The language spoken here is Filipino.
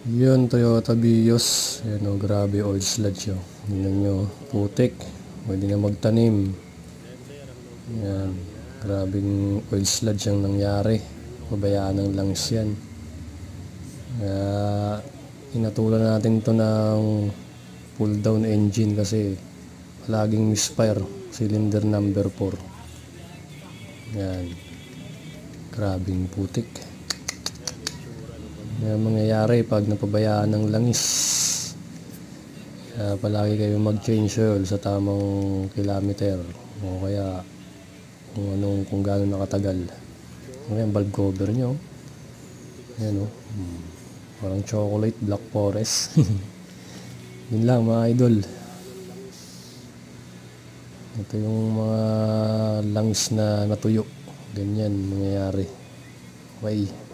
Yun, Toyota Vios. Yan o, grabe oil sludge yun. Tingnan nyo, putik. Pwede na magtanim. Yan, grabing oil sludge ang nangyari. Pabayaan ng langis yan. Kaya, inatulan natin to ng pull down engine kasi palaging misfire. Cylinder number 4. Yan, grabing putik. Yan mangyayari pag napabayaan ng langis. Kaya palagi kayo mag-change oil sa tamang kilometer o kaya kung gaano nakatagal. Ayan, valve cover nyo. Ayan o. Parang chocolate, black forest. Yun lang mga idol. Ito yung mga langis na natuyo. Ganyan mangyayari. Okay.